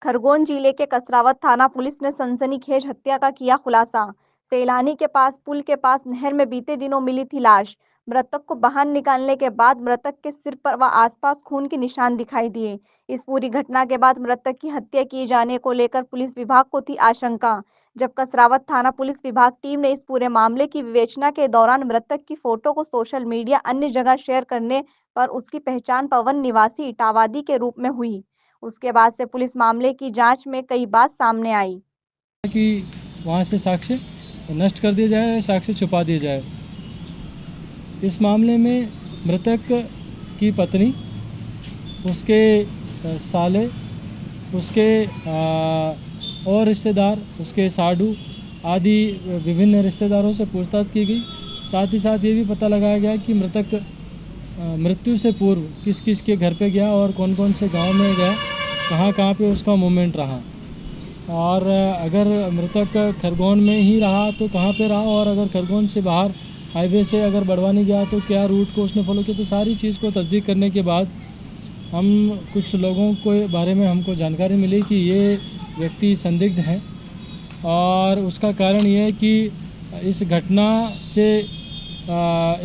खरगोन जिले के कसरावत थाना पुलिस ने सनसनीखेज हत्या का किया खुलासा। सैलानी के पास पुल के पास नहर में बीते दिनों मिली थी लाश। मृतक को बाहर निकालने के बाद मृतक के सिर पर व आसपास खून के निशान दिखाई दिए। इस पूरी घटना के बाद मृतक की हत्या किए जाने को लेकर पुलिस विभाग को थी आशंका। जब कसरावत थाना पुलिस विभाग टीम ने इस पूरे मामले की विवेचना के दौरान मृतक की फोटो को सोशल मीडिया अन्य जगह शेयर करने पर उसकी पहचान पवन निवासी इटावादी के रूप में हुई। उसके बाद से पुलिस मामले की जांच में कई बात सामने आई कि वहाँ से साक्ष्य नष्ट कर दिया जाए, साक्ष्य छुपा दिया जाए। इस मामले में मृतक की पत्नी, उसके साले, उसके और रिश्तेदार, उसके साडू आदि विभिन्न रिश्तेदारों से पूछताछ की गई। साथ ही साथ ये भी पता लगाया गया कि मृतक मृत्यु से पूर्व किस किस के घर पे गया और कौन कौन से गांव में गया, कहाँ कहाँ पे उसका मूवमेंट रहा, और अगर मृतक खरगोन में ही रहा तो कहाँ पे रहा, और अगर खरगोन से बाहर हाईवे से अगर बड़वानी गया तो क्या रूट को उसने फॉलो किया। तो सारी चीज़ को तस्दीक करने के बाद हम कुछ लोगों के बारे में हमको जानकारी मिली कि ये व्यक्ति संदिग्ध हैं, और उसका कारण ये है कि इस घटना से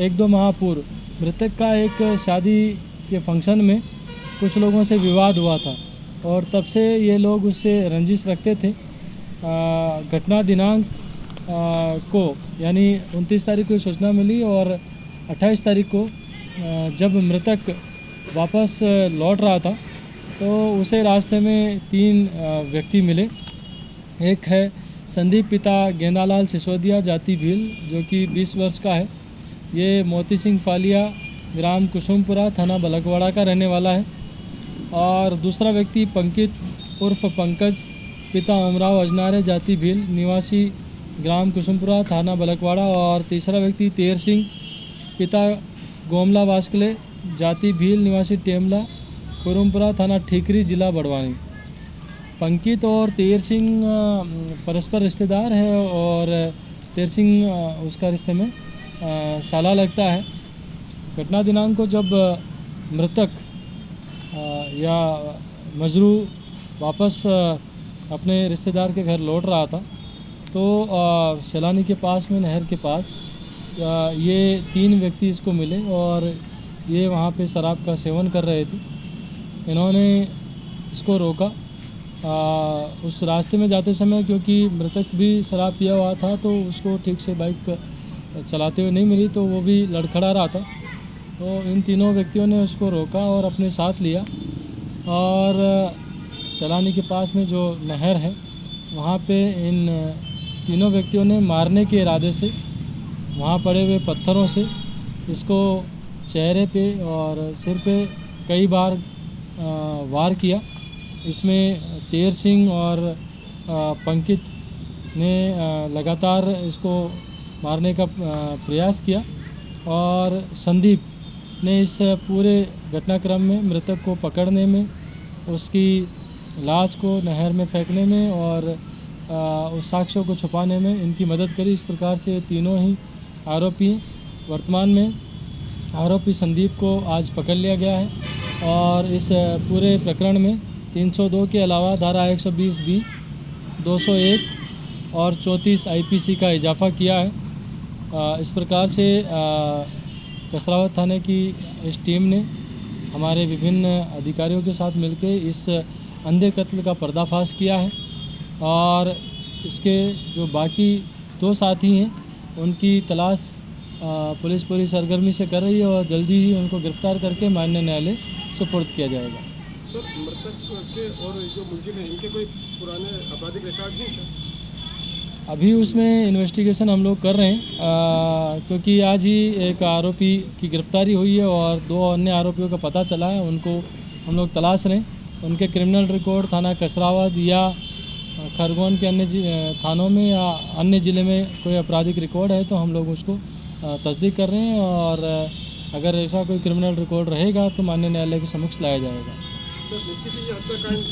1-2 माह पूर्व मृतक का एक शादी के फंक्शन में कुछ लोगों से विवाद हुआ था, और तब से ये लोग उससे रंजिश रखते थे। घटना दिनांक को यानी 29 तारीख को सूचना मिली, और 28 तारीख को जब मृतक वापस लौट रहा था तो उसे रास्ते में 3 व्यक्ति मिले। एक है संदीप पिता गेंदालाल सिसोदिया, जाति भील, जो कि 20 वर्ष का है। ये मोती सिंह फालिया, ग्राम कुसुमपुरा, थाना बलकवाड़ा का रहने वाला है। और दूसरा व्यक्ति पंकित उर्फ पंकज, पिता ओमराव अजनारे, जाति भील, निवासी ग्राम कुसुमपुरा, थाना बलकवाड़ा। और तीसरा व्यक्ति तेर सिंह, पिता गोमला वास्कले, जाति भील, निवासी टेमला, कुरुमपुरा, थाना ठीकरी, जिला बड़वानी। पंकित और तेर सिंह परस्पर रिश्तेदार है, और तेर सिंह उसका रिश्ते में साला लगता है। घटना दिनांक को जब मृतक या मजरू वापस अपने रिश्तेदार के घर लौट रहा था तो सैलानी के पास में नहर के पास ये 3 व्यक्ति इसको मिले, और ये वहाँ पे शराब का सेवन कर रहे थे। इन्होंने इसको रोका। उस रास्ते में जाते समय क्योंकि मृतक भी शराब पिया हुआ था तो उसको ठीक से बाइक चलाते हुए नहीं मिली, तो वो भी लड़खड़ा रहा था। तो इन तीनों व्यक्तियों ने उसको रोका और अपने साथ लिया, और सैलानी के पास में जो नहर है वहाँ पे इन तीनों व्यक्तियों ने मारने के इरादे से वहाँ पड़े हुए पत्थरों से इसको चेहरे पे और सिर पे कई बार वार किया। इसमें तेर सिंह और पंकित ने लगातार इसको मारने का प्रयास किया, और संदीप ने इस पूरे घटनाक्रम में मृतक को पकड़ने में, उसकी लाश को नहर में फेंकने में और उस साक्ष्यों को छुपाने में इनकी मदद करी। इस प्रकार से तीनों ही आरोपी, वर्तमान में आरोपी संदीप को आज पकड़ लिया गया है, और इस पूरे प्रकरण में 302 के अलावा धारा 120B, 201 और 34 IPC का इजाफा किया है। इस प्रकार से कसरावत थाने की इस टीम ने हमारे विभिन्न अधिकारियों के साथ मिलकर इस अंधे कत्ल का पर्दाफाश किया है, और इसके जो बाकी 2 साथी हैं उनकी तलाश पुलिस पूरी सरगर्मी से कर रही है, और जल्दी ही उनको गिरफ्तार करके माननीय न्यायालय सुपुर्द किया जाएगा। सर, मृतक के और जो मुलजिम हैं इनके कोई पुराने आपराधिक रिकॉर्ड नहीं है? अभी उसमें इन्वेस्टिगेशन हम लोग कर रहे हैं, क्योंकि आज ही एक आरोपी की गिरफ्तारी हुई है और 2 अन्य आरोपियों का पता चला है। उनको हम लोग तलाश रहे हैं। उनके क्रिमिनल रिकॉर्ड थाना कसरावत या खरगोन के अन्य थानों में या अन्य ज़िले में कोई आपराधिक रिकॉर्ड है तो हम लोग उसको तस्दीक कर रहे हैं, और अगर ऐसा कोई क्रिमिनल रिकॉर्ड रहेगा तो माननीय न्यायालय के समक्ष लाया जाएगा। सर, निश्चित ही ये हत्याकांड